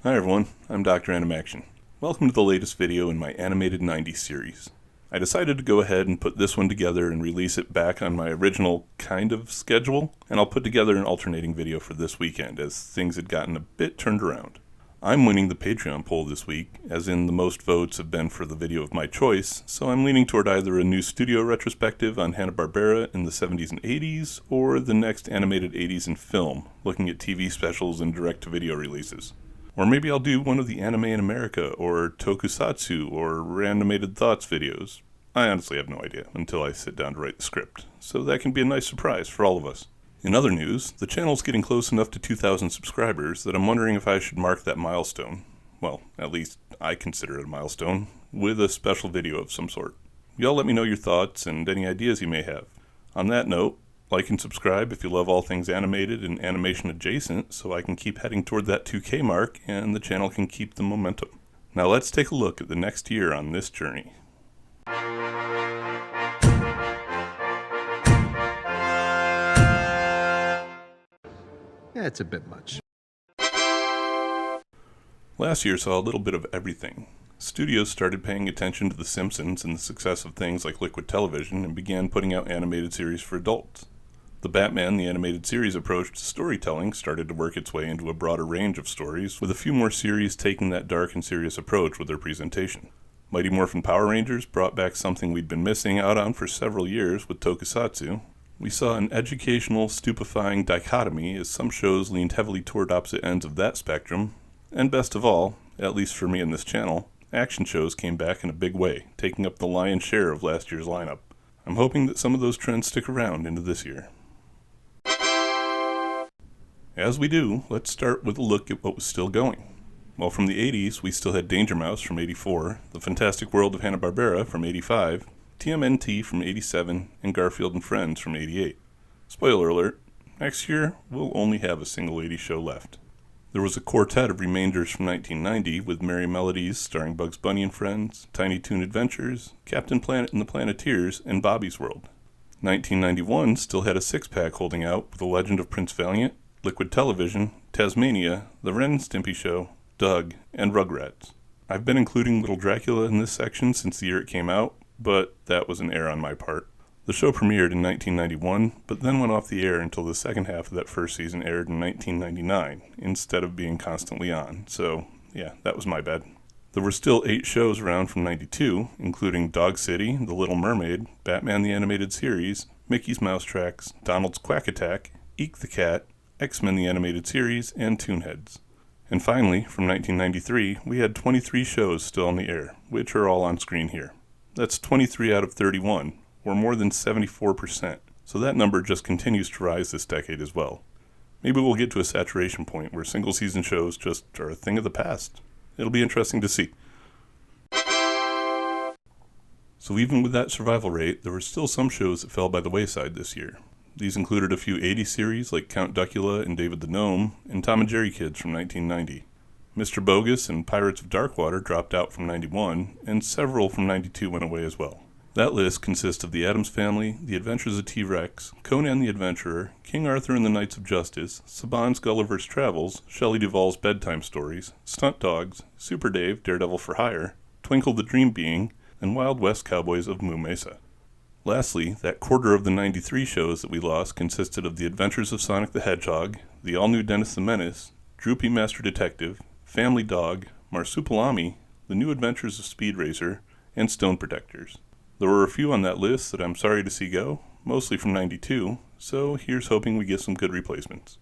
Hi everyone, I'm Dr.Animaction. Welcome to the latest video in my animated 90s series. I decided to go ahead and put this one together and release it back on my original kind of schedule, and I'll put together an alternating video for this weekend as things had gotten a bit turned around. I'm winning the Patreon poll this week, as in the most votes have been for the video of my choice, so I'm leaning toward either a new studio retrospective on Hanna-Barbera in the 70s and 80s, or the next animated 80s in film, looking at TV specials and direct-to-video releases. Or maybe I'll do one of the Anime in America, or Tokusatsu, or Randomated Thoughts videos. I honestly have no idea until I sit down to write the script, so that can be a nice surprise for all of us. In other news, the channel's getting close enough to 2,000 subscribers that I'm wondering if I should mark that milestone, well, at least I consider it a milestone, with a special video of some sort. Y'all let me know your thoughts and any ideas you may have. On that note, like and subscribe if you love all things animated and animation adjacent, so I can keep heading toward that 2K mark and the channel can keep the momentum. Now let's take a look at the next year on this journey. Yeah, it's a bit much. Last year saw a little bit of everything. Studios started paying attention to The Simpsons and the success of things like Liquid Television and began putting out animated series for adults. The Batman the Animated Series approach to storytelling started to work its way into a broader range of stories, with a few more series taking that dark and serious approach with their presentation. Mighty Morphin Power Rangers brought back something we'd been missing out on for several years with Tokusatsu. We saw an educational, stupefying dichotomy as some shows leaned heavily toward opposite ends of that spectrum, and best of all, at least for me in this channel, action shows came back in a big way, taking up the lion's share of last year's lineup. I'm hoping that some of those trends stick around into this year. As we do, let's start with a look at what was still going. Well, from the 80s, we still had Danger Mouse from 84, The Fantastic World of Hanna-Barbera from 85, TMNT from 87, and Garfield and Friends from 88. Spoiler alert, next year we'll only have a single 80s show left. There was a quartet of remainders from 1990 with Merry Melodies starring Bugs Bunny and Friends, Tiny Toon Adventures, Captain Planet and the Planeteers, and Bobby's World. 1991 still had a six-pack holding out with The Legend of Prince Valiant, Liquid Television, Tasmania, The Ren and Stimpy Show, Doug, and Rugrats. I've been including Little Dracula in this section since the year it came out, but that was an error on my part. The show premiered in 1991, but then went off the air until the second half of that first season aired in 1999, instead of being constantly on, so yeah, that was my bad. There were still 8 shows around from 92, including Dog City, The Little Mermaid, Batman the Animated Series, Mickey's Mouse Tracks, Donald's Quack Attack, Eek the Cat, X-Men the Animated Series, and Toonheads. And finally, from 1993, we had 23 shows still on the air, which are all on screen here. That's 23 out of 31, or more than 74%, so that number just continues to rise this decade as well. Maybe we'll get to a saturation point where single-season shows just are a thing of the past. It'll be interesting to see. So even with that survival rate, there were still some shows that fell by the wayside this year. These included a few 80s series like Count Duckula and David the Gnome, and Tom and Jerry Kids from 1990. Mr. Bogus and Pirates of Darkwater dropped out from 91, and several from 92 went away as well. That list consists of The Addams Family, The Adventures of T-Rex, Conan the Adventurer, King Arthur and the Knights of Justice, Saban's Gulliver's Travels, Shelley Duvall's Bedtime Stories, Stunt Dogs, Super Dave, Daredevil for Hire, Twinkle the Dream Being, and Wild West Cowboys of Moo Mesa. Lastly, that quarter of the 93 shows that we lost consisted of The Adventures of Sonic the Hedgehog, the all-new Dennis the Menace, Droopy Master Detective, Family Dog, Marsupilami, The New Adventures of Speed Racer, and Stone Protectors. There were a few on that list that I'm sorry to see go, mostly from 92, so here's hoping we get some good replacements.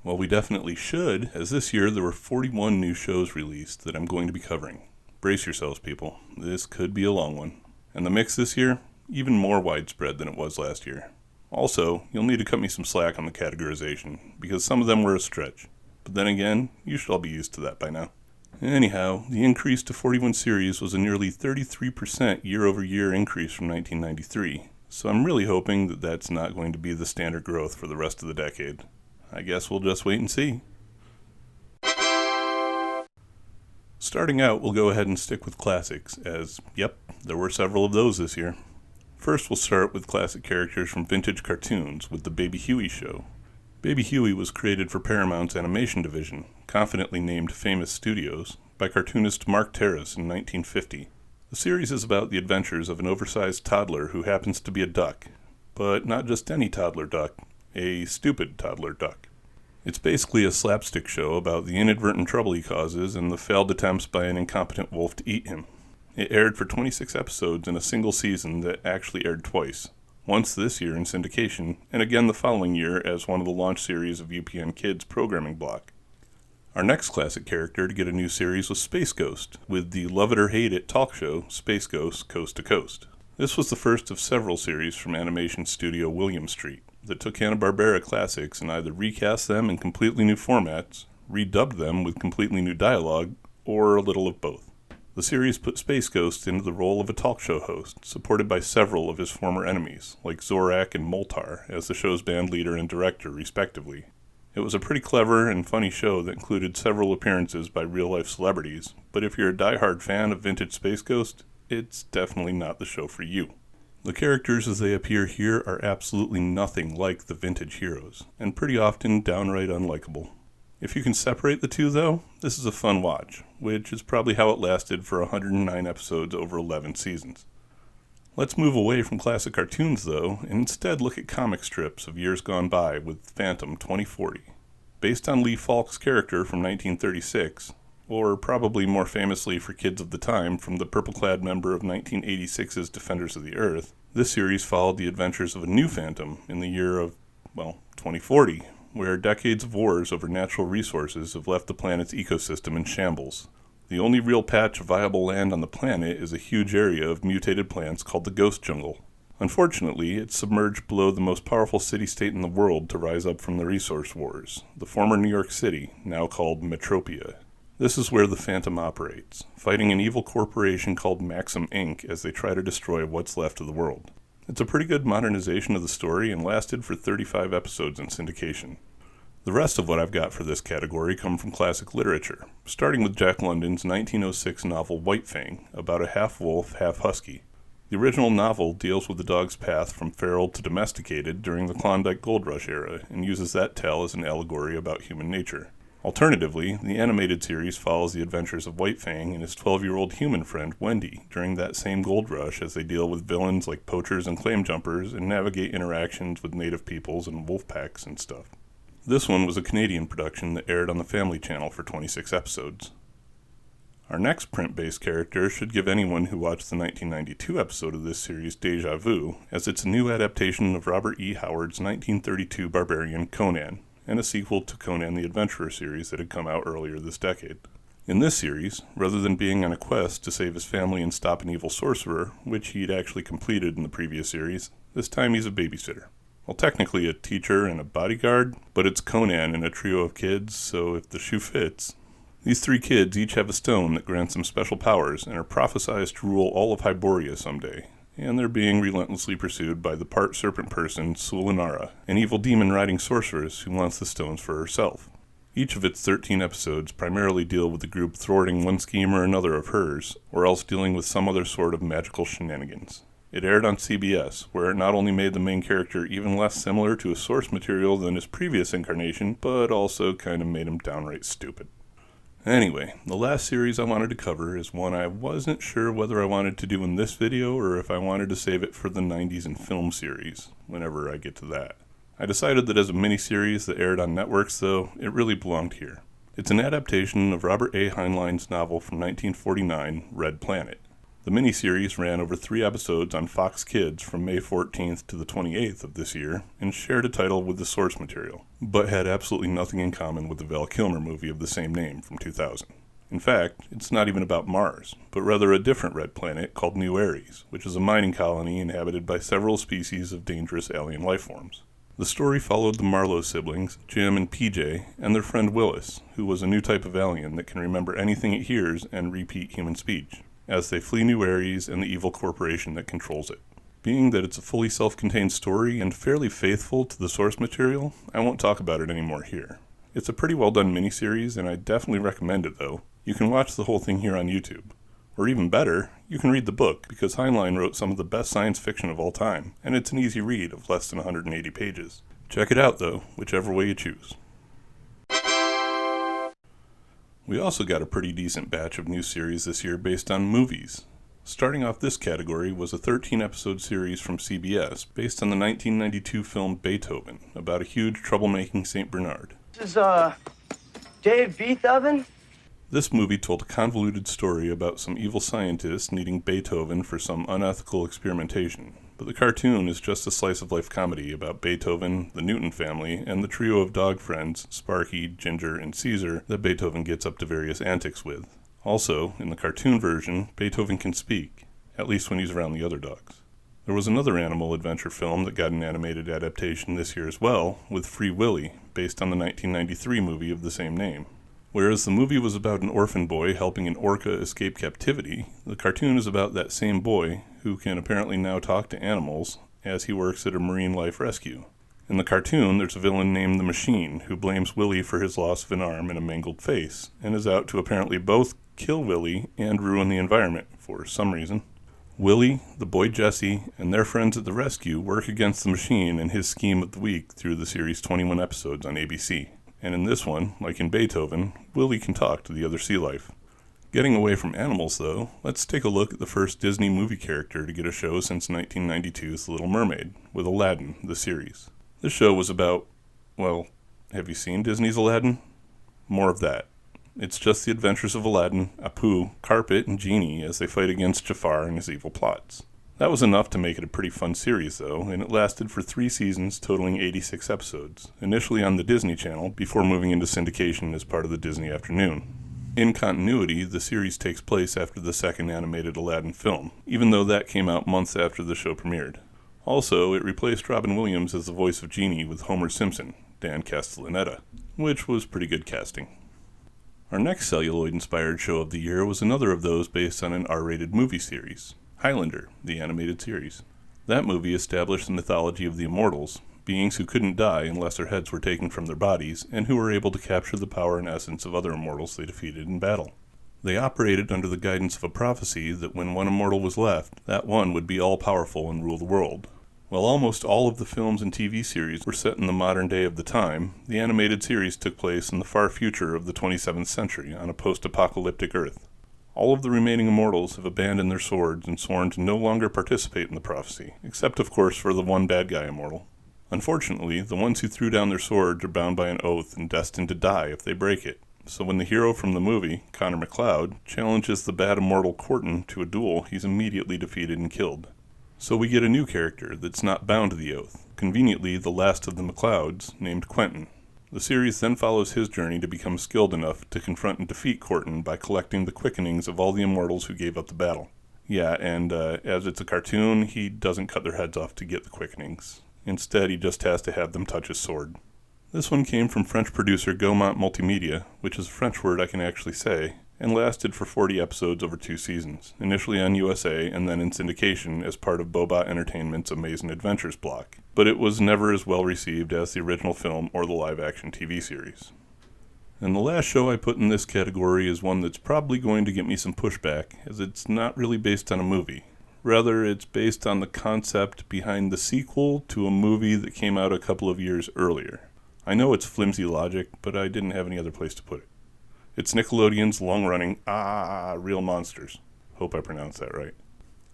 Well, we definitely should, as this year there were 41 new shows released that I'm going to be covering. Brace yourselves, people. This could be a long one. And the mix this year, even more widespread than it was last year. Also, you'll need to cut me some slack on the categorization, because some of them were a stretch. But then again, you should all be used to that by now. Anyhow, the increase to 41 series was a nearly 33% year-over-year increase from 1993, so I'm really hoping that that's not going to be the standard growth for the rest of the decade. I guess we'll just wait and see. Starting out, we'll go ahead and stick with classics, as, yep, there were several of those this year. First, we'll start with classic characters from vintage cartoons with the Baby Huey show. Baby Huey was created for Paramount's animation division, confidently named Famous Studios, by cartoonist Mark Terrace in 1950. The series is about the adventures of an oversized toddler who happens to be a duck, but not just any toddler duck, a stupid toddler duck. It's basically a slapstick show about the inadvertent trouble he causes and the failed attempts by an incompetent wolf to eat him. It aired for 26 episodes in a single season that actually aired twice, once this year in syndication, and again the following year as one of the launch series of UPN Kids' programming block. Our next classic character to get a new series was Space Ghost, with the Love It or Hate It talk show Space Ghost Coast to Coast. This was the first of several series from animation studio William Street that took Hanna-Barbera classics and either recast them in completely new formats, redubbed them with completely new dialogue, or a little of both. The series put Space Ghost into the role of a talk show host, supported by several of his former enemies, like Zorak and Moltar, as the show's band leader and director, respectively. It was a pretty clever and funny show that included several appearances by real-life celebrities, but if you're a die-hard fan of vintage Space Ghost, it's definitely not the show for you. The characters as they appear here are absolutely nothing like the vintage heroes, and pretty often downright unlikable. If you can separate the two, though, this is a fun watch, which is probably how it lasted for 109 episodes over 11 seasons. Let's move away from classic cartoons, though, and instead look at comic strips of years gone by with Phantom 2040. Based on Lee Falk's character from 1936, or probably more famously for kids of the time from the purple-clad member of 1986's Defenders of the Earth, this series followed the adventures of a new Phantom in the year of, 2040, where decades of wars over natural resources have left the planet's ecosystem in shambles. The only real patch of viable land on the planet is a huge area of mutated plants called the Ghost Jungle. Unfortunately, it's submerged below the most powerful city-state in the world to rise up from the resource wars, the former New York City, now called Metropia. This is where the Phantom operates, fighting an evil corporation called Maxim Inc. as they try to destroy what's left of the world. It's a pretty good modernization of the story and lasted for 35 episodes in syndication. The rest of what I've got for this category come from classic literature, starting with Jack London's 1906 novel White Fang, about a half-wolf, half-husky. The original novel deals with the dog's path from feral to domesticated during the Klondike Gold Rush era and uses that tale as an allegory about human nature. Alternatively, the animated series follows the adventures of White Fang and his 12-year-old human friend, Wendy, during that same gold rush as they deal with villains like poachers and claim jumpers and navigate interactions with native peoples and wolf packs and stuff. This one was a Canadian production that aired on the Family Channel for 26 episodes. Our next print-based character should give anyone who watched the 1992 episode of this series déjà vu, as it's a new adaptation of Robert E. Howard's 1932 barbarian Conan, and a sequel to Conan the Adventurer series that had come out earlier this decade. In this series, rather than being on a quest to save his family and stop an evil sorcerer, which he'd actually completed in the previous series, this time he's a babysitter. Well, technically a teacher and a bodyguard, but it's Conan and a trio of kids, so if the shoe fits. These three kids each have a stone that grants them special powers and are prophesized to rule all of Hyboria someday, and they're being relentlessly pursued by the part serpent person Sulinara, an evil demon-riding sorceress who wants the stones for herself. Each of its 13 episodes primarily deal with the group thwarting one scheme or another of hers, or else dealing with some other sort of magical shenanigans. It aired on CBS, where it not only made the main character even less similar to his source material than his previous incarnation, but also kind of made him downright stupid. Anyway, the last series I wanted to cover is one I wasn't sure whether I wanted to do in this video or if I wanted to save it for the 90s in film series, whenever I get to that. I decided that as a miniseries that aired on networks, though, it really belonged here. It's an adaptation of Robert A. Heinlein's novel from 1949, Red Planet. The miniseries ran over 3 episodes on Fox Kids from May 14th to the 28th of this year and shared a title with the source material, but had absolutely nothing in common with the Val Kilmer movie of the same name from 2000. In fact, it's not even about Mars, but rather a different red planet called New Ares, which is a mining colony inhabited by several species of dangerous alien lifeforms. The story followed the Marlowe siblings, Jim and PJ, and their friend Willis, who was a new type of alien that can remember anything it hears and repeat human speech, as they flee New Ares and the evil corporation that controls it. Being that it's a fully self-contained story and fairly faithful to the source material, I won't talk about it anymore here. It's a pretty well done miniseries, and I definitely recommend it though. You can watch the whole thing here on YouTube. Or even better, you can read the book, because Heinlein wrote some of the best science fiction of all time, and it's an easy read of less than 180 pages. Check it out, though, whichever way you choose. We also got a pretty decent batch of new series this year based on movies. Starting off this category was a 13-episode series from CBS based on the 1992 film Beethoven, about a huge troublemaking St. Bernard. This is, Dave Beethoven? This movie told a convoluted story about some evil scientists needing Beethoven for some unethical experimentation. But the cartoon is just a slice-of-life comedy about Beethoven, the Newton family, and the trio of dog friends, Sparky, Ginger, and Caesar, that Beethoven gets up to various antics with. Also, in the cartoon version, Beethoven can speak, at least when he's around the other dogs. There was another animal adventure film that got an animated adaptation this year as well, with Free Willy, based on the 1993 movie of the same name. Whereas the movie was about an orphan boy helping an orca escape captivity, the cartoon is about that same boy, who can apparently now talk to animals, as he works at a marine life rescue. In the cartoon, there's a villain named the Machine, who blames Willy for his loss of an arm and a mangled face, and is out to apparently both kill Willy and ruin the environment, for some reason. Willy, the boy Jesse, and their friends at the rescue work against the Machine and his scheme of the week through the series' 21 episodes on ABC. And in this one, like in Beethoven, Willy can talk to the other sea life. Getting away from animals, though, let's take a look at the first Disney movie character to get a show since 1992's The Little Mermaid, with Aladdin, the series. This show was about, well, have you seen Disney's Aladdin? More of that. It's just the adventures of Aladdin, Apu, Carpet, and Genie as they fight against Jafar and his evil plots. That was enough to make it a pretty fun series, though, and it lasted for 3 seasons, totaling 86 episodes, initially on the Disney Channel, before moving into syndication as part of the Disney Afternoon. In continuity, the series takes place after the second animated Aladdin film, even though that came out months after the show premiered. Also, it replaced Robin Williams as the voice of Genie with Homer Simpson, Dan Castellaneta, which was pretty good casting. Our next celluloid-inspired show of the year was another of those based on an R-rated movie series. Highlander, the animated series. That movie established the mythology of the Immortals, beings who couldn't die unless their heads were taken from their bodies, and who were able to capture the power and essence of other immortals they defeated in battle. They operated under the guidance of a prophecy that when one immortal was left, that one would be all-powerful and rule the world. While almost all of the films and TV series were set in the modern day of the time, the animated series took place in the far future of the 27th century on a post-apocalyptic Earth. All of the remaining immortals have abandoned their swords and sworn to no longer participate in the prophecy, except of course for the one bad guy immortal. Unfortunately, the ones who threw down their swords are bound by an oath and destined to die if they break it. So when the hero from the movie, Connor McLeod, challenges the bad immortal Corton to a duel, he's immediately defeated and killed. So we get a new character that's not bound to the oath, conveniently the last of the McLeods, named Quentin. The series then follows his journey to become skilled enough to confront and defeat Corton by collecting the quickenings of all the immortals who gave up the battle. Yeah, and as it's a cartoon, he doesn't cut their heads off to get the quickenings. Instead, he just has to have them touch his sword. This one came from French producer Gaumont Multimedia, which is a French word I can actually say, and lasted for 40 episodes over 2 seasons, initially on USA and then in syndication as part of Boba Entertainment's Amazing Adventures block. But it was never as well received as the original film or the live-action TV series. And the last show I put in this category is one that's probably going to get me some pushback, as it's not really based on a movie. Rather, it's based on the concept behind the sequel to a movie that came out a couple of years earlier. I know it's flimsy logic, but I didn't have any other place to put it. It's Nickelodeon's long-running Real Monsters. Hope I pronounced that right.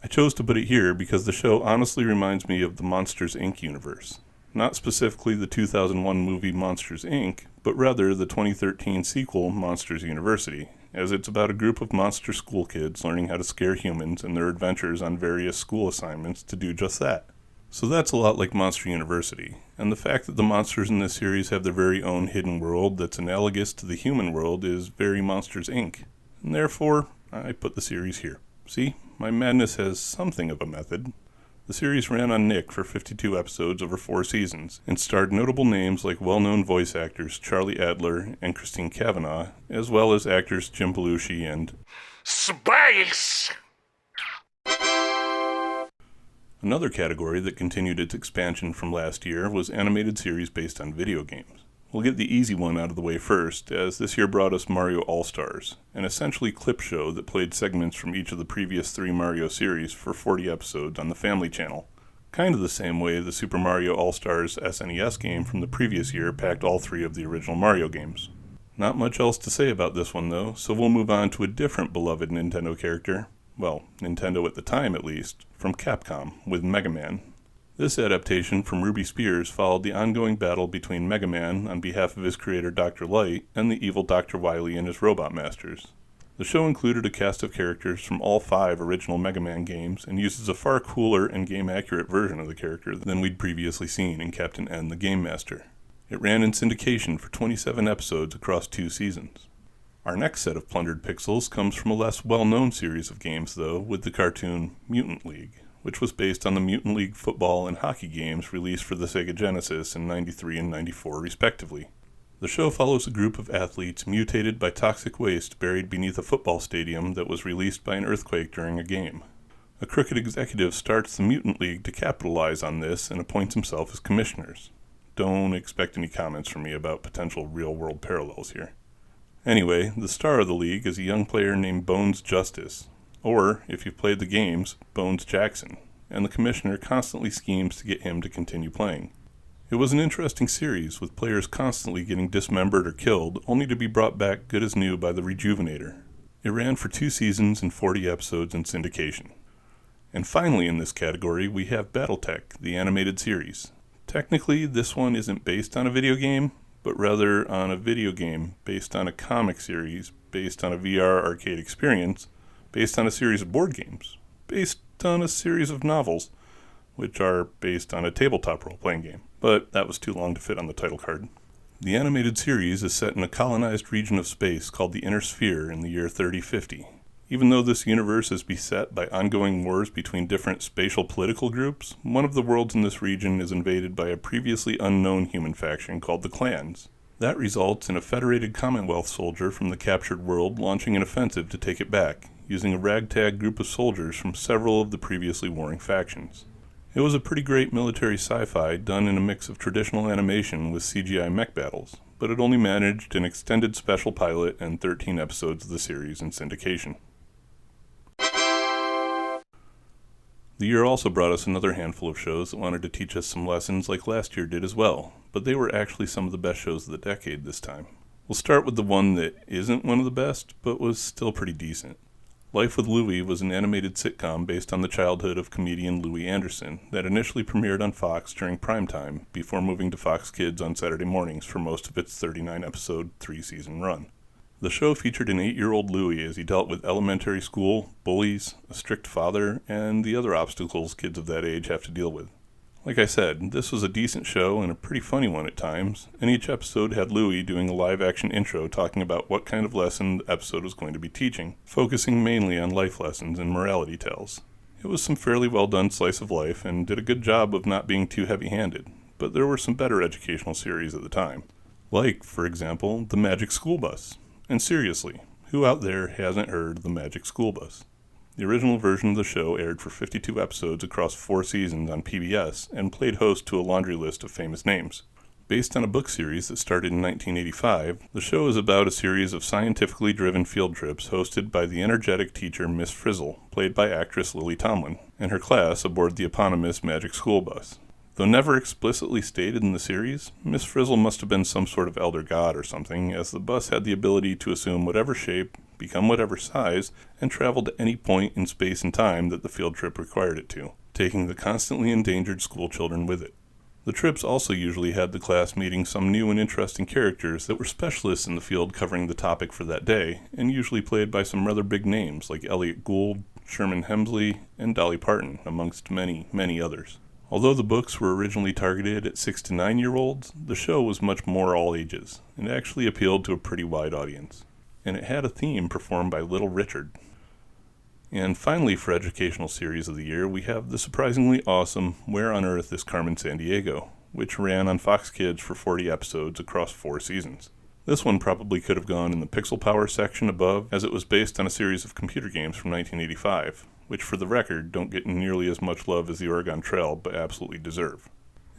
I chose to put it here because the show honestly reminds me of the Monsters, Inc. universe. Not specifically the 2001 movie Monsters, Inc., but rather the 2013 sequel Monsters University, as it's about a group of monster school kids learning how to scare humans and their adventures on various school assignments to do just that. So that's a lot like Monster University, and the fact that the monsters in this series have their very own hidden world that's analogous to the human world is very Monsters, Inc., and therefore, I put the series here. See, my madness has something of a method. The series ran on Nick for 52 episodes over 4 seasons, and starred notable names like well-known voice actors Charlie Adler and Christine Cavanaugh, as well as actors Jim Belushi and Space! Another category that continued its expansion from last year was animated series based on video games. We'll get the easy one out of the way first, as this year brought us Mario All-Stars, an essentially clip show that played segments from each of the previous 3 Mario series for 40 episodes on the Family Channel. Kind of the same way the Super Mario All-Stars SNES game from the previous year packed all 3 of the original Mario games. Not much else to say about this one though, so we'll move on to a different beloved Nintendo character, well, Nintendo at the time at least, from Capcom, with Mega Man. This adaptation from Ruby Spears followed the ongoing battle between Mega Man on behalf of his creator Dr. Light and the evil Dr. Wily and his robot masters. The show included a cast of characters from all 5 original Mega Man games and uses a far cooler and game-accurate version of the character than we'd previously seen in Captain N the Game Master. It ran in syndication for 27 episodes across 2 seasons. Our next set of plundered pixels comes from a less well-known series of games, though, with the cartoon Mutant League, which was based on the Mutant League football and hockey games released for the Sega Genesis in '93 and '94 respectively. The show follows a group of athletes mutated by toxic waste buried beneath a football stadium that was released by an earthquake during a game. A crooked executive starts the Mutant League to capitalize on this and appoints himself as commissioners. Don't expect any comments from me about potential real-world parallels here. Anyway, the star of the league is a young player named Bones Justice, or, if you've played the games, Bones Jackson, and the commissioner constantly schemes to get him to continue playing. It was an interesting series, with players constantly getting dismembered or killed, only to be brought back good as new by the Rejuvenator. It ran for 2 seasons and 40 episodes in syndication. And finally in this category, we have BattleTech, the animated series. Technically, this one isn't based on a video game, but rather on a video game based on a comic series, based on a VR arcade experience, based on a series of board games, based on a series of novels, which are based on a tabletop role-playing game. But that was too long to fit on the title card. The animated series is set in a colonized region of space called the Inner Sphere in the year 3050. Even though this universe is beset by ongoing wars between different spatial political groups, one of the worlds in this region is invaded by a previously unknown human faction called the Clans. That results in a federated Commonwealth soldier from the captured world launching an offensive to take it back, using a ragtag group of soldiers from several of the previously warring factions. It was a pretty great military sci-fi done in a mix of traditional animation with CGI mech battles, but it only managed an extended special pilot and 13 episodes of the series in syndication. The year also brought us another handful of shows that wanted to teach us some lessons like last year did as well, but they were actually some of the best shows of the decade this time. We'll start with the one that isn't one of the best, but was still pretty decent. Life with Louie was an animated sitcom based on the childhood of comedian Louie Anderson that initially premiered on Fox during primetime before moving to Fox Kids on Saturday mornings for most of its 39-episode, 3-season run. The show featured an 8-year-old Louie as he dealt with elementary school, bullies, a strict father, and the other obstacles kids of that age have to deal with. Like I said, this was a decent show and a pretty funny one at times, and each episode had Louie doing a live-action intro talking about what kind of lesson the episode was going to be teaching, focusing mainly on life lessons and morality tales. It was some fairly well-done slice of life and did a good job of not being too heavy-handed, but there were some better educational series at the time. Like, for example, The Magic School Bus. And seriously, who out there hasn't heard of The Magic School Bus? The original version of the show aired for 52 episodes across 4 seasons on PBS and played host to a laundry list of famous names. Based on a book series that started in 1985, the show is about a series of scientifically driven field trips hosted by the energetic teacher Miss Frizzle, played by actress Lily Tomlin, and her class aboard the eponymous Magic School Bus. Though never explicitly stated in the series, Miss Frizzle must have been some sort of elder god or something, as the bus had the ability to assume whatever shape, become whatever size, and travel to any point in space and time that the field trip required it to, taking the constantly endangered school children with it. The trips also usually had the class meeting some new and interesting characters that were specialists in the field covering the topic for that day, and usually played by some rather big names like Elliot Gould, Sherman Hemsley, and Dolly Parton, amongst many, many others. Although the books were originally targeted at 6 to 9-year-olds, the show was much more all ages, and actually appealed to a pretty wide audience. And it had a theme performed by Little Richard. And finally, for educational series of the year, we have the surprisingly awesome Where on Earth is Carmen Sandiego, which ran on Fox Kids for 40 episodes across 4 seasons. This one probably could have gone in the Pixel Power section above, as it was based on a series of computer games from 1985, which for the record don't get nearly as much love as the Oregon Trail, but absolutely deserve.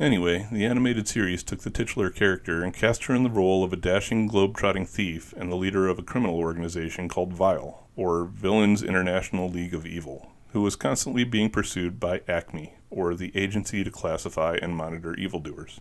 Anyway, the animated series took the titular character and cast her in the role of a dashing, globe-trotting thief and the leader of a criminal organization called Vile, or Villains International League of Evil, who was constantly being pursued by ACME, or the Agency to Classify and Monitor Evildoers.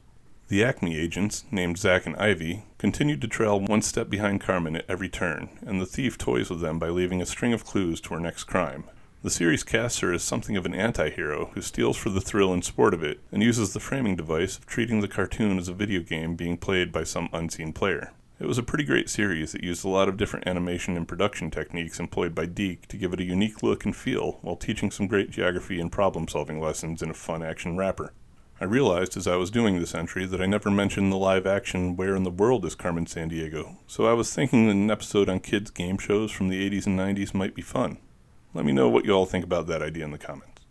The ACME agents, named Zack and Ivy, continued to trail one step behind Carmen at every turn, and the thief toys with them by leaving a string of clues to her next crime. The series casts her as something of an anti-hero who steals for the thrill and sport of it, and uses the framing device of treating the cartoon as a video game being played by some unseen player. It was a pretty great series that used a lot of different animation and production techniques employed by Deke to give it a unique look and feel, while teaching some great geography and problem-solving lessons in a fun action wrapper. I realized as I was doing this entry that I never mentioned the live-action Where in the World is Carmen Sandiego, so I was thinking that an episode on kids' game shows from the 80s and 90s might be fun. Let me know what you all think about that idea in the comments.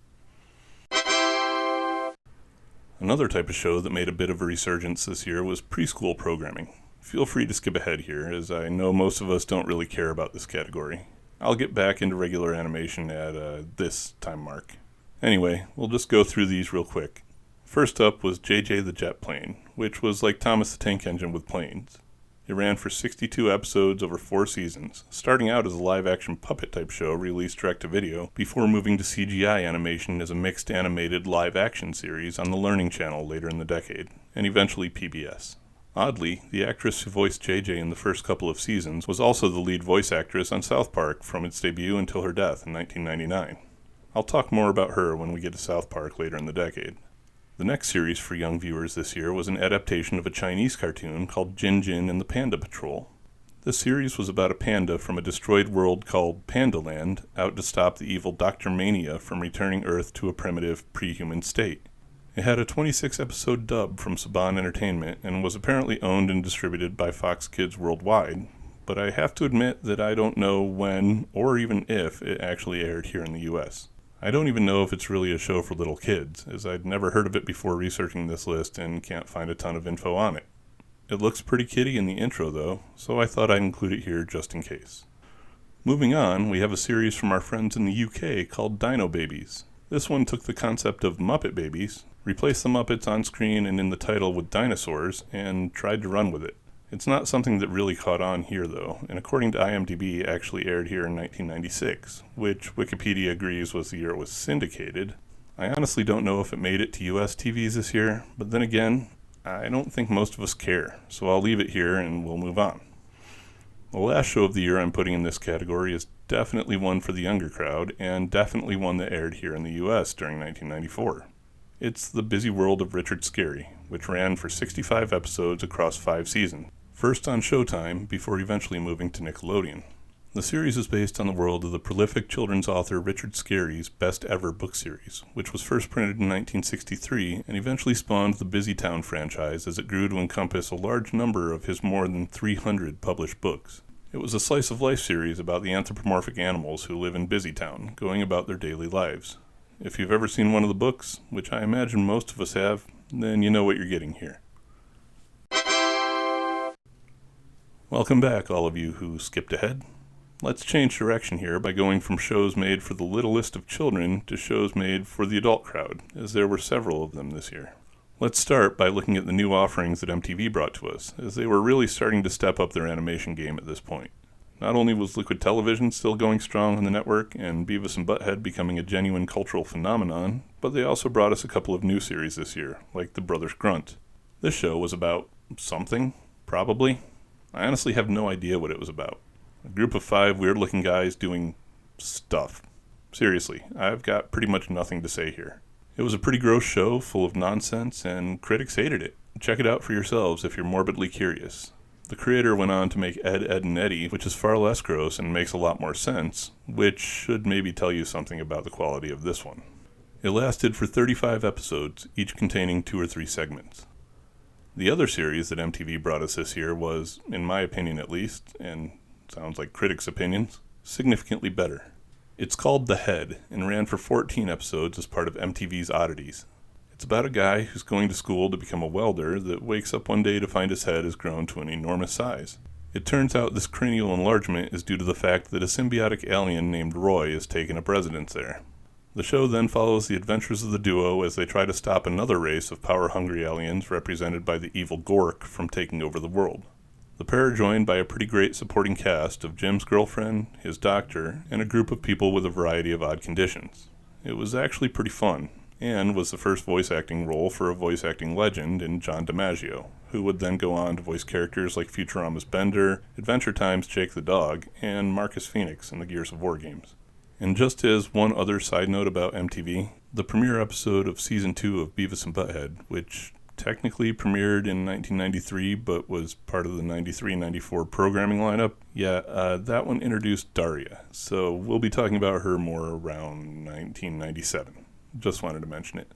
Another type of show that made a bit of a resurgence this year was preschool programming. Feel free to skip ahead here, as I know most of us don't really care about this category. I'll get back into regular animation at this time mark. Anyway, we'll just go through these real quick. First up was JJ the Jet Plane, which was like Thomas the Tank Engine with planes. It ran for 62 episodes over 4 seasons, starting out as a live-action puppet-type show released direct-to-video before moving to CGI animation as a mixed animated live-action series on the Learning Channel later in the decade, and eventually PBS. Oddly, the actress who voiced JJ in the first couple of seasons was also the lead voice actress on South Park from its debut until her death in 1999. I'll talk more about her when we get to South Park later in the decade. The next series for young viewers this year was an adaptation of a Chinese cartoon called Jin Jin and the Panda Patrol. This series was about a panda from a destroyed world called Pandaland out to stop the evil Dr. Mania from returning Earth to a primitive, pre-human state. It had a 26-episode dub from Saban Entertainment and was apparently owned and distributed by Fox Kids worldwide, but I have to admit that I don't know when or even if it actually aired here in the US. I don't even know if it's really a show for little kids, as I'd never heard of it before researching this list and can't find a ton of info on it. It looks pretty kiddie in the intro though, so I thought I'd include it here just in case. Moving on, we have a series from our friends in the UK called Dino Babies. This one took the concept of Muppet Babies, replaced the Muppets on screen and in the title with dinosaurs, and tried to run with it. It's not something that really caught on here though, and according to IMDb, actually aired here in 1996, which Wikipedia agrees was the year it was syndicated. I honestly don't know if it made it to US TVs this year, but then again, I don't think most of us care, so I'll leave it here and we'll move on. The last show of the year I'm putting in this category is definitely one for the younger crowd, and definitely one that aired here in the US during 1994. It's The Busy World of Richard Scarry, which ran for 65 episodes across 5 seasons. First on Showtime, before eventually moving to Nickelodeon. The series is based on the world of the prolific children's author Richard Scarry's best ever book series, which was first printed in 1963 and eventually spawned the Busy Town franchise as it grew to encompass a large number of his more than 300 published books. It was a slice of life series about the anthropomorphic animals who live in Busy Town, going about their daily lives. If you've ever seen one of the books, which I imagine most of us have, then you know what you're getting here. Welcome back, all of you who skipped ahead. Let's change direction here by going from shows made for the littlest of children to shows made for the adult crowd, as there were several of them this year. Let's start by looking at the new offerings that MTV brought to us, as they were really starting to step up their animation game at this point. Not only was Liquid Television still going strong on the network, and Beavis and Butt-Head becoming a genuine cultural phenomenon, but they also brought us a couple of new series this year, like The Brothers Grunt. This show was about something, probably. I honestly have no idea what it was about. A group of 5 weird-looking guys doing stuff. Seriously, I've got pretty much nothing to say here. It was a pretty gross show, full of nonsense, and critics hated it. Check it out for yourselves if you're morbidly curious. The creator went on to make Ed, Edd and Eddy, which is far less gross and makes a lot more sense, which should maybe tell you something about the quality of this one. It lasted for 35 episodes, each containing 2 or 3 segments. The other series that MTV brought us this year was, in my opinion at least, and sounds like critics' opinions, significantly better. It's called The Head, and ran for 14 episodes as part of MTV's Oddities. It's about a guy who's going to school to become a welder that wakes up one day to find his head has grown to an enormous size. It turns out this cranial enlargement is due to the fact that a symbiotic alien named Roy has taken up residence there. The show then follows the adventures of the duo as they try to stop another race of power-hungry aliens represented by the evil Gork from taking over the world. The pair are joined by a pretty great supporting cast of Jim's girlfriend, his doctor, and a group of people with a variety of odd conditions. It was actually pretty fun, and was the first voice acting role for a voice acting legend in John DiMaggio, who would then go on to voice characters like Futurama's Bender, Adventure Time's Jake the Dog, and Marcus Phoenix in the Gears of War games. And just as one other side note about MTV, the premiere episode of Season 2 of Beavis and Butthead, which technically premiered in 1993 but was part of the 93-94 programming lineup, that one introduced Daria, so we'll be talking about her more around 1997. Just wanted to mention it.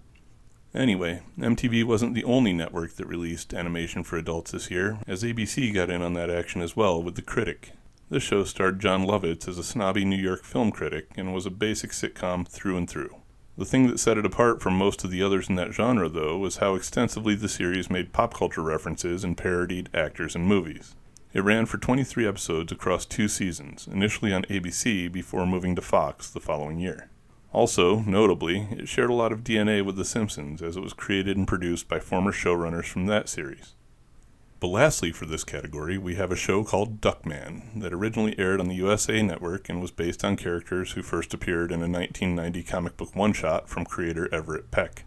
Anyway, MTV wasn't the only network that released animation for adults this year, as ABC got in on that action as well with The Critic. This show starred John Lovitz as a snobby New York film critic and was a basic sitcom through and through. The thing that set it apart from most of the others in that genre, though, was how extensively the series made pop culture references and parodied actors and movies. It ran for 23 episodes across 2 seasons, initially on ABC before moving to Fox the following year. Also, notably, it shared a lot of DNA with The Simpsons, as it was created and produced by former showrunners from that series. But lastly for this category, we have a show called Duckman that originally aired on the USA Network and was based on characters who first appeared in a 1990 comic book one-shot from creator Everett Peck.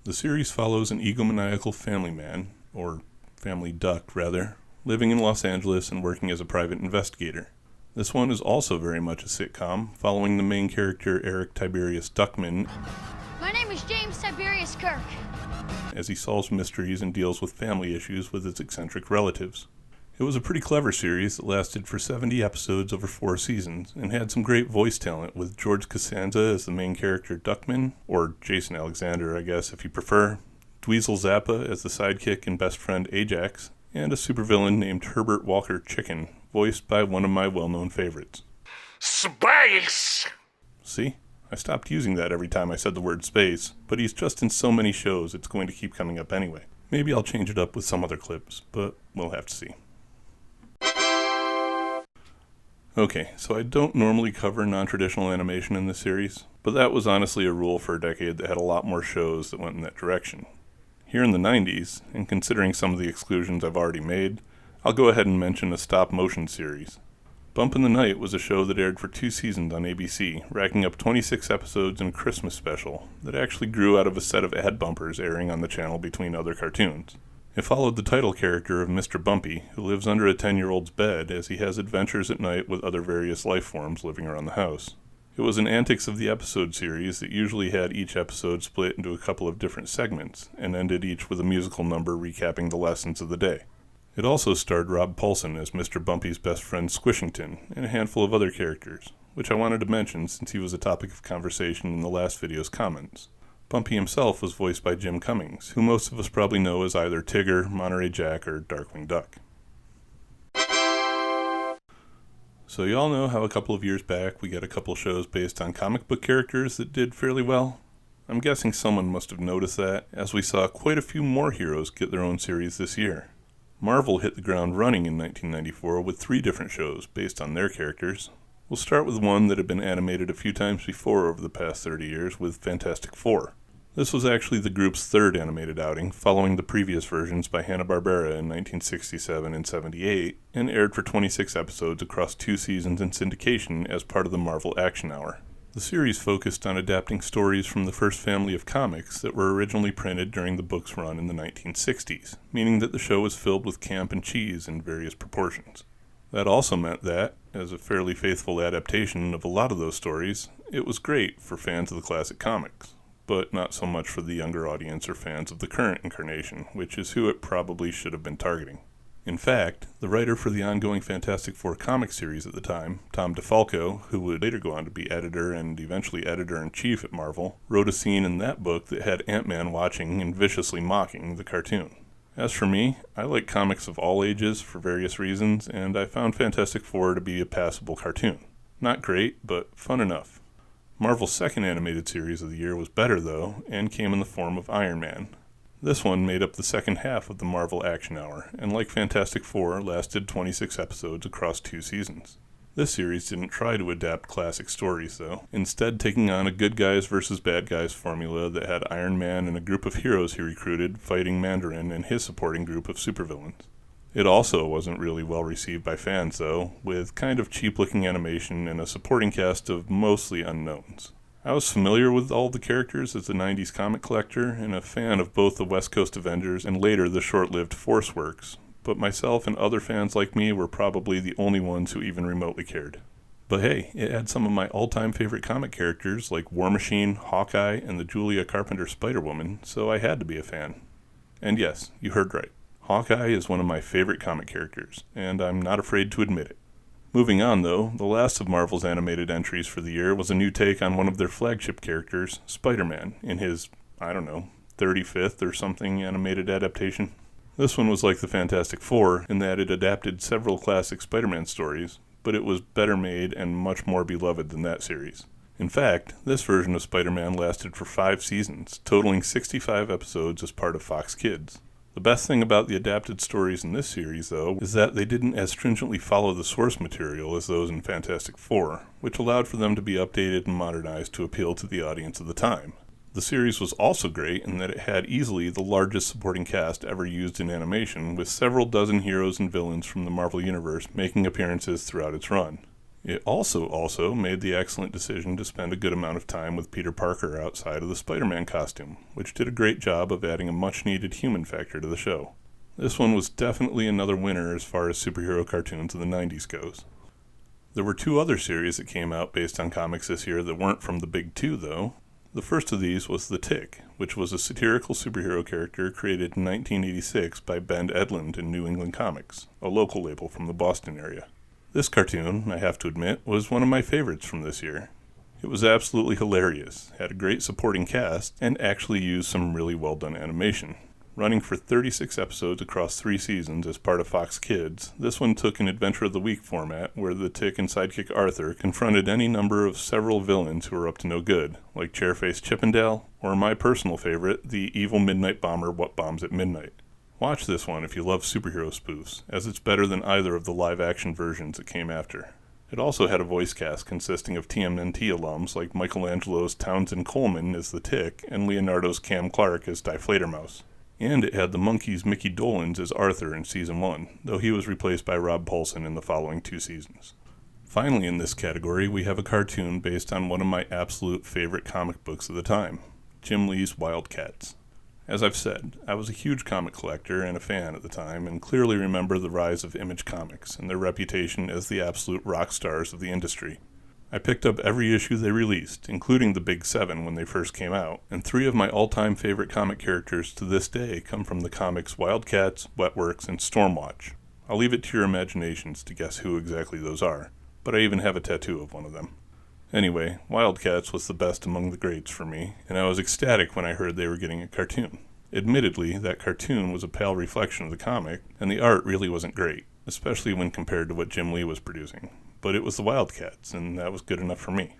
The series follows an egomaniacal family man, or family duck rather, living in Los Angeles and working as a private investigator. This one is also very much a sitcom, following the main character Eric Tiberius Duckman. My name is James Tiberius Kirk. As he solves mysteries and deals with family issues with his eccentric relatives. It was a pretty clever series that lasted for 70 episodes over 4 seasons, and had some great voice talent with George Costanza as the main character Duckman, or Jason Alexander I guess if you prefer, Dweezil Zappa as the sidekick and best friend Ajax, and a supervillain named Herbert Walker Chicken, voiced by one of my well-known favorites. Space! See? I stopped using that every time I said the word space, but he's just in so many shows it's going to keep coming up anyway. Maybe I'll change it up with some other clips, but we'll have to see. Okay, so I don't normally cover non-traditional animation in this series, but that was honestly a rule for a decade that had a lot more shows that went in that direction. Here in the 90s, and considering some of the exclusions I've already made, I'll go ahead and mention a stop-motion series. Bump in the Night was a show that aired for 2 seasons on ABC, racking up 26 episodes in a Christmas special that actually grew out of a set of ad bumpers airing on the channel between other cartoons. It followed the title character of Mr. Bumpy, who lives under a 10-year-old's bed as he has adventures at night with other various life forms living around the house. It was an antics of the episode series that usually had each episode split into a couple of different segments, and ended each with a musical number recapping the lessons of the day. It also starred Rob Paulsen as Mr. Bumpy's best friend Squishington, and a handful of other characters, which I wanted to mention since he was a topic of conversation in the last video's comments. Bumpy himself was voiced by Jim Cummings, who most of us probably know as either Tigger, Monterey Jack, or Darkwing Duck. So y'all know how a couple of years back we got a couple shows based on comic book characters that did fairly well? I'm guessing someone must have noticed that, as we saw quite a few more heroes get their own series this year. Marvel hit the ground running in 1994 with 3 different shows based on their characters. We'll start with one that had been animated a few times before over the past 30 years with Fantastic Four. This was actually the group's 3rd animated outing, following the previous versions by Hanna-Barbera in 1967 and 78, and aired for 26 episodes across 2 seasons in syndication as part of the Marvel Action Hour. The series focused on adapting stories from the first family of comics that were originally printed during the book's run in the 1960s, meaning that the show was filled with camp and cheese in various proportions. That also meant that, as a fairly faithful adaptation of a lot of those stories, it was great for fans of the classic comics, but not so much for the younger audience or fans of the current incarnation, which is who it probably should have been targeting. In fact, the writer for the ongoing Fantastic Four comic series at the time, Tom DeFalco, who would later go on to be editor and eventually editor-in-chief at Marvel, wrote a scene in that book that had Ant-Man watching and viciously mocking the cartoon. As for me, I like comics of all ages for various reasons, and I found Fantastic Four to be a passable cartoon. Not great, but fun enough. Marvel's second animated series of the year was better, though, and came in the form of Iron Man. This one made up the second half of the Marvel Action Hour, and like Fantastic Four, lasted 26 episodes across 2 seasons. This series didn't try to adapt classic stories, though, instead taking on a good guys versus bad guys formula that had Iron Man and a group of heroes he recruited fighting Mandarin and his supporting group of supervillains. It also wasn't really well received by fans, though, with kind of cheap-looking animation and a supporting cast of mostly unknowns. I was familiar with all the characters as a 90s comic collector and a fan of both the West Coast Avengers and later the short-lived Force works, but myself and other fans like me were probably the only ones who even remotely cared. But hey, it had some of my all-time favorite comic characters like War Machine, Hawkeye, and the Julia Carpenter Spider-Woman, so I had to be a fan. And yes, you heard right. Hawkeye is one of my favorite comic characters, and I'm not afraid to admit it. Moving on, though, the last of Marvel's animated entries for the year was a new take on one of their flagship characters, Spider-Man, in his, 35th or something animated adaptation. This one was like the Fantastic Four in that it adapted several classic Spider-Man stories, but it was better made and much more beloved than that series. In fact, this version of Spider-Man lasted for 5 seasons, totaling 65 episodes as part of Fox Kids. The best thing about the adapted stories in this series, though, is that they didn't as stringently follow the source material as those in Fantastic Four, which allowed for them to be updated and modernized to appeal to the audience of the time. The series was also great in that it had easily the largest supporting cast ever used in animation, with several dozen heroes and villains from the Marvel Universe making appearances throughout its run. It also made the excellent decision to spend a good amount of time with Peter Parker outside of the Spider-Man costume, which did a great job of adding a much-needed human factor to the show. This one was definitely another winner as far as superhero cartoons of the 90s goes. There were 2 other series that came out based on comics this year that weren't from the big 2, though. The first of these was The Tick, which was a satirical superhero character created in 1986 by Ben Edlund in New England Comics, a local label from the Boston area. This cartoon, I have to admit, was one of my favorites from this year. It was absolutely hilarious, had a great supporting cast, and actually used some really well done animation. Running for 36 episodes across 3 seasons as part of Fox Kids, this one took an Adventure of the Week format where the Tick and sidekick Arthur confronted any number of several villains who were up to no good, like Chairface Chippendale, or my personal favorite, the evil midnight bomber What Bombs at Midnight. Watch this one if you love superhero spoofs, as it's better than either of the live-action versions that came after. It also had a voice cast consisting of TMNT alums like Michelangelo's Townsend Coleman as the Tick and Leonardo's Cam Clark as Die Fledermaus. And it had the Monkees' Mickey Dolenz as Arthur in Season 1, though he was replaced by Rob Paulsen in the following 2 seasons. Finally in this category, we have a cartoon based on one of my absolute favorite comic books of the time, Jim Lee's Wildcats. As I've said, I was a huge comic collector and a fan at the time, and clearly remember the rise of Image Comics and their reputation as the absolute rock stars of the industry. I picked up every issue they released, including the Big 7 when they first came out, and 3 of my all-time favorite comic characters to this day come from the comics Wildcats, Wetworks, and Stormwatch. I'll leave it to your imaginations to guess who exactly those are, but I even have a tattoo of one of them. Anyway, Wildcats was the best among the greats for me, and I was ecstatic when I heard they were getting a cartoon. Admittedly, that cartoon was a pale reflection of the comic, and the art really wasn't great, especially when compared to what Jim Lee was producing. But it was the Wildcats, and that was good enough for me.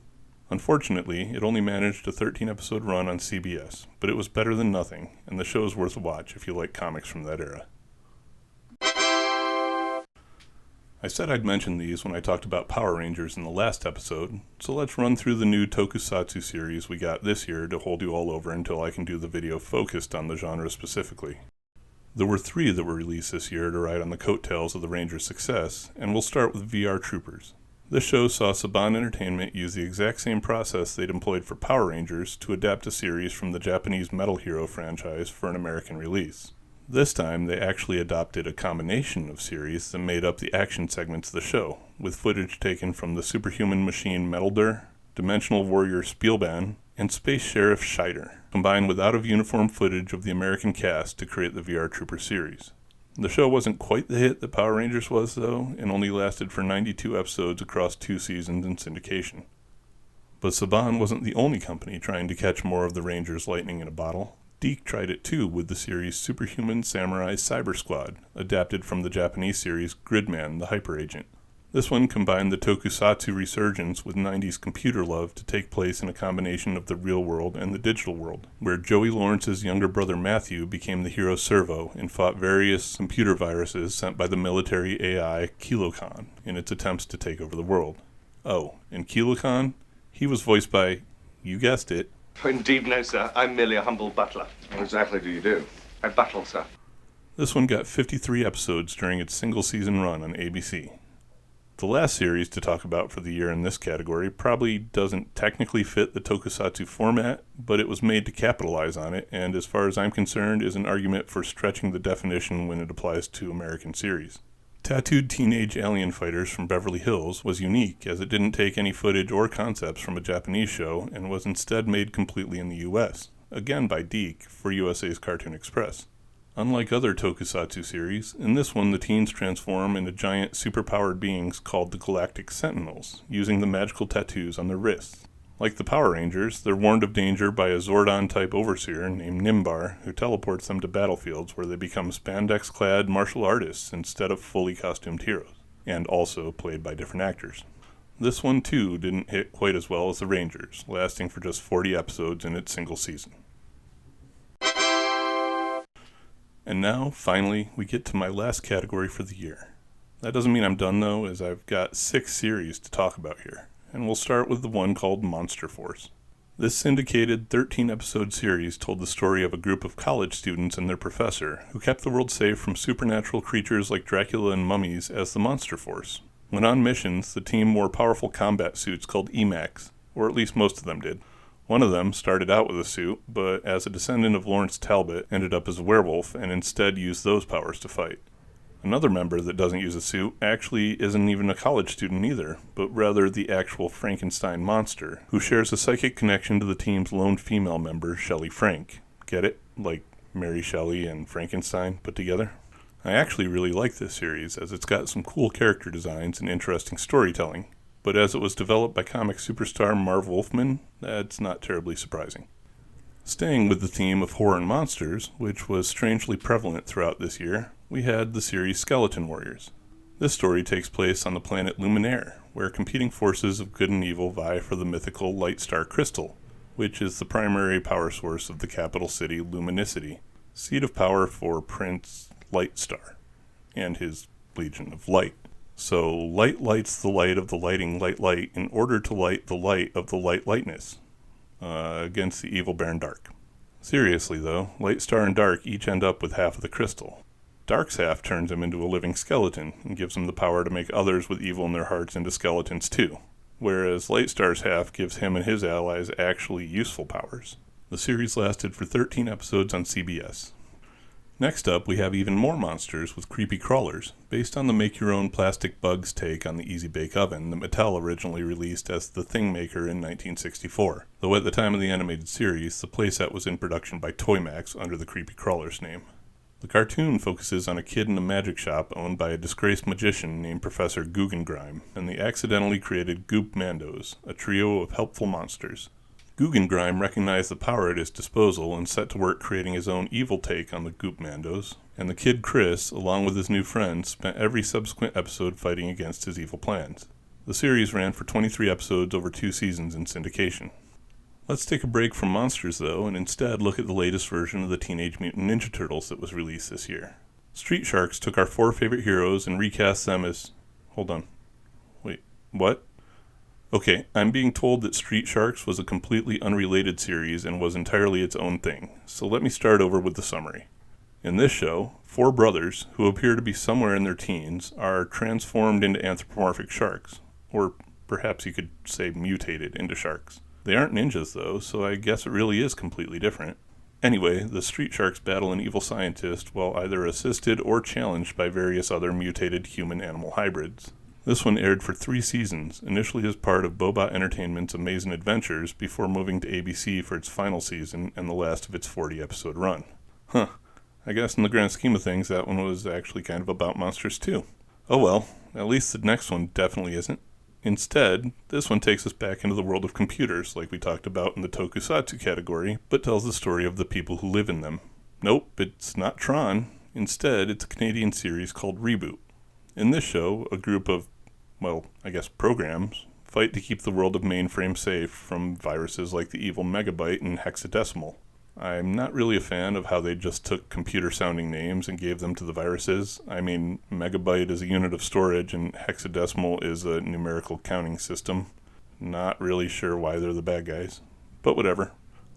Unfortunately, it only managed a 13-episode run on CBS, but it was better than nothing, and the show's worth a watch if you like comics from that era. I said I'd mention these when I talked about Power Rangers in the last episode, so let's run through the new tokusatsu series we got this year to hold you all over until I can do the video focused on the genre specifically. There were 3 that were released this year to ride on the coattails of the Rangers' success, and we'll start with VR Troopers. This show saw Saban Entertainment use the exact same process they'd employed for Power Rangers to adapt a series from the Japanese Metal Hero franchise for an American release. This time, they actually adopted a combination of series that made up the action segments of the show, with footage taken from the superhuman machine Metal Dur, Dimensional Warrior Spielban, and Space Sheriff Scheider, combined with out-of-uniform footage of the American cast to create the VR Trooper series. The show wasn't quite the hit that Power Rangers was, though, and only lasted for 92 episodes across 2 seasons in syndication. But Saban wasn't the only company trying to catch more of the Rangers' lightning in a bottle. DiC tried it too with the series Superhuman Samurai Cyber Squad, adapted from the Japanese series Gridman the Hyper Agent. This one combined the tokusatsu resurgence with 90s computer love to take place in a combination of the real world and the digital world, where Joey Lawrence's younger brother Matthew became the hero Servo and fought various computer viruses sent by the military AI Kilocon in its attempts to take over the world. Oh, and Kilocon? He was voiced by, you guessed it, Indeed, no, sir. I'm merely a humble butler. What exactly do you do? I battle, sir. This one got 53 episodes during its single-season run on ABC. The last series to talk about for the year in this category probably doesn't technically fit the tokusatsu format, but it was made to capitalize on it, and as far as I'm concerned, is an argument for stretching the definition when it applies to American series. Tattooed Teenage Alien Fighters from Beverly Hills was unique as it didn't take any footage or concepts from a Japanese show and was instead made completely in the US, again by DiC for USA's Cartoon Express. Unlike other tokusatsu series, in this one the teens transform into giant superpowered beings called the Galactic Sentinels, using the magical tattoos on their wrists. Like the Power Rangers, they're warned of danger by a Zordon-type overseer named Nimbar, who teleports them to battlefields where they become spandex-clad martial artists instead of fully costumed heroes, and also played by different actors. This one, too, didn't hit quite as well as the Rangers, lasting for just 40 episodes in its single season. And now, finally, we get to my last category for the year. That doesn't mean I'm done, though, as I've got 6 series to talk about here. And we'll start with the one called Monster Force. This syndicated 13-episode series told the story of a group of college students and their professor who kept the world safe from supernatural creatures like Dracula and mummies as the Monster Force. When on missions, the team wore powerful combat suits called EMACs, or at least most of them did. One of them started out with a suit, but as a descendant of Lawrence Talbot, ended up as a werewolf and instead used those powers to fight. Another member that doesn't use a suit actually isn't even a college student either, but rather the actual Frankenstein monster, who shares a psychic connection to the team's lone female member, Shelley Frank. Get it? Like Mary Shelley and Frankenstein put together? I actually really like this series, as it's got some cool character designs and interesting storytelling, but as it was developed by comic superstar Marv Wolfman, that's not terribly surprising. Staying with the theme of horror and monsters, which was strangely prevalent throughout this year, we had the series Skeleton Warriors. This story takes place on the planet Luminaire, where competing forces of good and evil vie for the mythical Light Star Crystal, which is the primary power source of the capital city Luminicity, seat of power for Prince Lightstar and his Legion of Light. So light lights the light of the lighting light in order to light the light of the lightness against the evil Baron Dark. Seriously though, Lightstar and Dark each end up with half of the crystal. Dark's half turns him into a living skeleton and gives him the power to make others with evil in their hearts into skeletons too, whereas Lightstar's half gives him and his allies actually useful powers. The series lasted for 13 episodes on CBS. Next up, we have even more monsters with creepy crawlers, based on the make-your-own plastic bugs take on the Easy Bake Oven that Mattel originally released as The Thing Maker in 1964, though at the time of the animated series, the playset was in production by Toymax under the Creepy Crawlers name. The cartoon focuses on a kid in a magic shop owned by a disgraced magician named Professor Guggengrime, and the accidentally created Goop Mandos, a trio of helpful monsters. Guggengrime recognized the power at his disposal and set to work creating his own evil take on the Goop Mandos, and the kid Chris, along with his new friends, spent every subsequent episode fighting against his evil plans. The series ran for 23 episodes over 2 seasons in syndication. Let's take a break from monsters, though, and instead look at the latest version of the Teenage Mutant Ninja Turtles that was released this year. Street Sharks took our 4 favorite heroes and recast them as... Hold on. Wait, what? Okay, I'm being told that Street Sharks was a completely unrelated series and was entirely its own thing, so let me start over with the summary. In this show, 4 brothers, who appear to be somewhere in their teens, are transformed into anthropomorphic sharks, or perhaps you could say mutated into sharks. They aren't ninjas though, so I guess it really is completely different. Anyway, the Street Sharks battle an evil scientist while either assisted or challenged by various other mutated human-animal hybrids. This one aired for 3 seasons, initially as part of Bobot Entertainment's Amazing Adventures before moving to ABC for its final season and the last of its 40-episode run. Huh, I guess in the grand scheme of things that one was actually kind of about monsters too. Oh well, at least the next one definitely isn't. Instead, this one takes us back into the world of computers like we talked about in the tokusatsu category, but tells the story of the people who live in them. Nope, it's not Tron. Instead, it's a Canadian series called Reboot. In this show, a group of, well, I guess programs, fight to keep the world of mainframe safe from viruses like the evil Megabyte and Hexadecimal. I'm not really a fan of how they just took computer-sounding names and gave them to the viruses. I mean, Megabyte is a unit of storage and Hexadecimal is a numerical counting system. Not really sure why they're the bad guys, but whatever.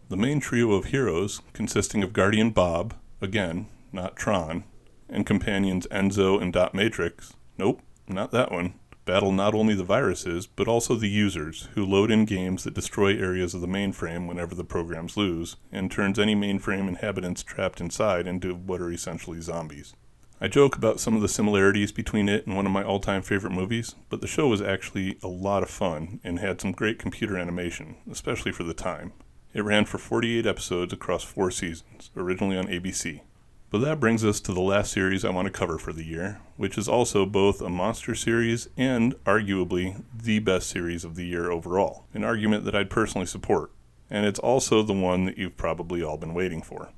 The main trio of heroes, consisting of Guardian Bob, again, not Tron, and companions Enzo and Dot Matrix, nope, not that one, battle not only the viruses, but also the users, who load in games that destroy areas of the mainframe whenever the programs lose, and turns any mainframe inhabitants trapped inside into what are essentially zombies. I joke about some of the similarities between it and one of my all-time favorite movies, but the show was actually a lot of fun and had some great computer animation, especially for the time. It ran for 48 episodes across 4 seasons, originally on ABC. But that brings us to the last series I want to cover for the year, which is also both a monster series and arguably the best series of the year overall, an argument that I'd personally support. And it's also the one that you've probably all been waiting for.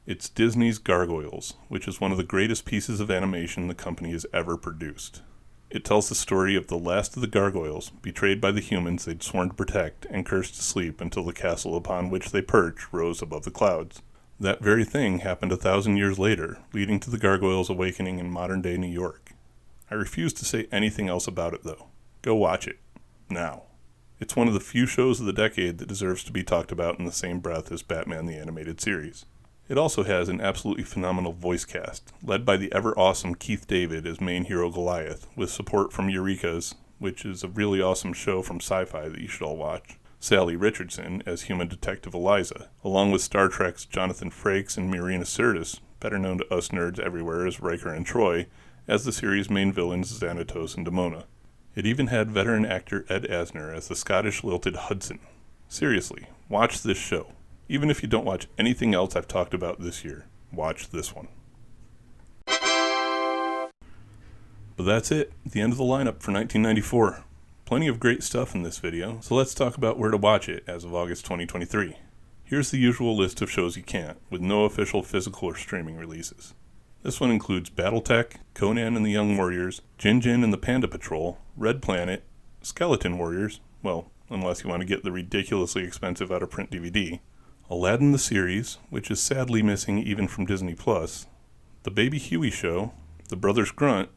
It's Disney's Gargoyles, which is one of the greatest pieces of animation the company has ever produced. It tells the story of the last of the gargoyles, betrayed by the humans they'd sworn to protect and cursed to sleep until the castle upon which they perch rose above the clouds. That very thing happened 1,000 years later, leading to the gargoyles' awakening in modern-day New York. I refuse to say anything else about it, though. Go watch it. Now. It's one of the few shows of the decade that deserves to be talked about in the same breath as Batman the Animated Series. It also has an absolutely phenomenal voice cast, led by the ever-awesome Keith David as main hero Goliath, with support from Eureka's, which is a really awesome show from Sci-Fi that you should all watch, Sally Richardson as human detective Eliza, along with Star Trek's Jonathan Frakes and Marina Sirtis, better known to us nerds everywhere as Riker and Troy, as the series' main villains Xanatos and Demona. It even had veteran actor Ed Asner as the Scottish lilted Hudson. Seriously, watch this show. Even if you don't watch anything else I've talked about this year, watch this one. But that's it, the end of the lineup for 1994. Plenty of great stuff in this video, so let's talk about where to watch it as of August 2023. Here's the usual list of shows you can't, with no official physical or streaming releases. This one includes Battletech, Conan and the Young Warriors, Jin Jin and the Panda Patrol, Red Planet, Skeleton Warriors, well, unless you want to get the ridiculously expensive out-of-print DVD, Aladdin the Series, which is sadly missing even from Disney+, The Baby Huey Show, The Brothers Grunt,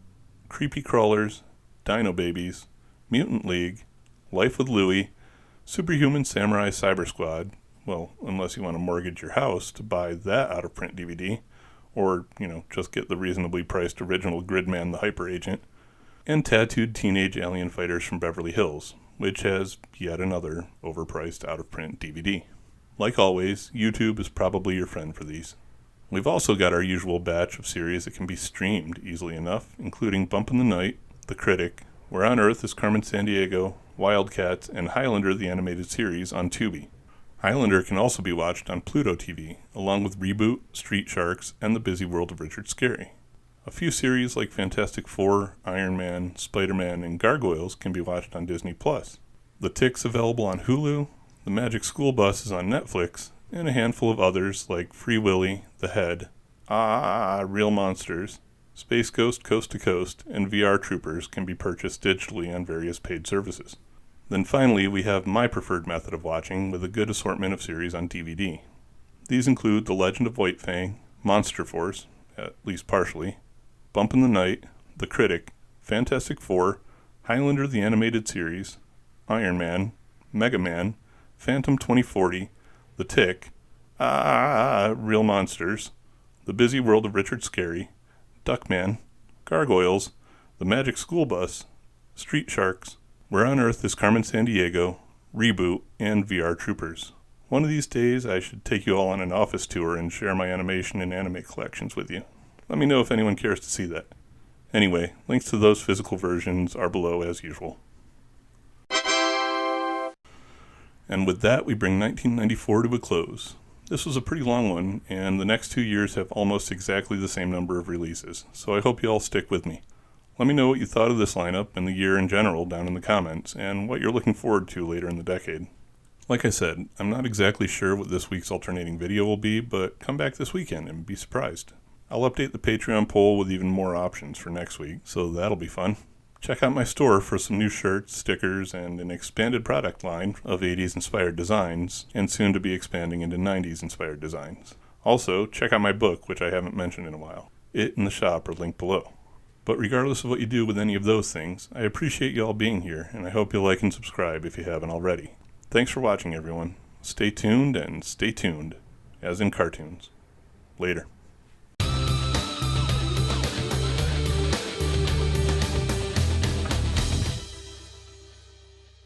Creepy Crawlers, Dino Babies, Mutant League, Life with Louie, Superhuman Samurai Cyber Squad, well, unless you want to mortgage your house to buy that out-of-print DVD, or, just get the reasonably priced original Gridman the Hyper Agent, and Tattooed Teenage Alien Fighters from Beverly Hills, which has yet another overpriced out-of-print DVD. Like always, YouTube is probably your friend for these. We've also got our usual batch of series that can be streamed easily enough, including Bump in the Night, The Critic, Where on Earth is Carmen Sandiego, Wildcats, and Highlander the Animated Series on Tubi. Highlander can also be watched on Pluto TV, along with Reboot, Street Sharks, and The Busy World of Richard Scarry. A few series like Fantastic Four, Iron Man, Spider-Man, and Gargoyles can be watched on Disney+. The Tick's available on Hulu, The Magic School Bus is on Netflix, and a handful of others like Free Willy, The Head, Real Monsters, Space Ghost Coast to Coast, and VR Troopers can be purchased digitally on various paid services. Then finally, we have my preferred method of watching with a good assortment of series on DVD. These include The Legend of White Fang, Monster Force, at least partially, Bump in the Night, The Critic, Fantastic Four, Highlander the Animated Series, Iron Man, Mega Man, Phantom 2040, The Tick, Real Monsters, The Busy World of Richard Scarry, Duckman, Gargoyles, The Magic School Bus, Street Sharks, Where on Earth is Carmen Sandiego, Reboot, and VR Troopers. One of these days I should take you all on an office tour and share my animation and anime collections with you. Let me know if anyone cares to see that. Anyway, links to those physical versions are below as usual. And with that, we bring 1994 to a close. This was a pretty long one, and the next 2 years have almost exactly the same number of releases, so I hope you all stick with me. Let me know what you thought of this lineup and the year in general down in the comments, and what you're looking forward to later in the decade. Like I said, I'm not exactly sure what this week's alternating video will be, but come back this weekend and be surprised. I'll update the Patreon poll with even more options for next week, so that'll be fun. Check out my store for some new shirts, stickers, and an expanded product line of 80s-inspired designs, and soon to be expanding into 90s-inspired designs. Also, check out my book, which I haven't mentioned in a while. It and the shop are linked below. But regardless of what you do with any of those things, I appreciate you all being here, and I hope you'll like and subscribe if you haven't already. Thanks for watching, everyone. Stay tuned and stay tuned, as in cartoons. Later.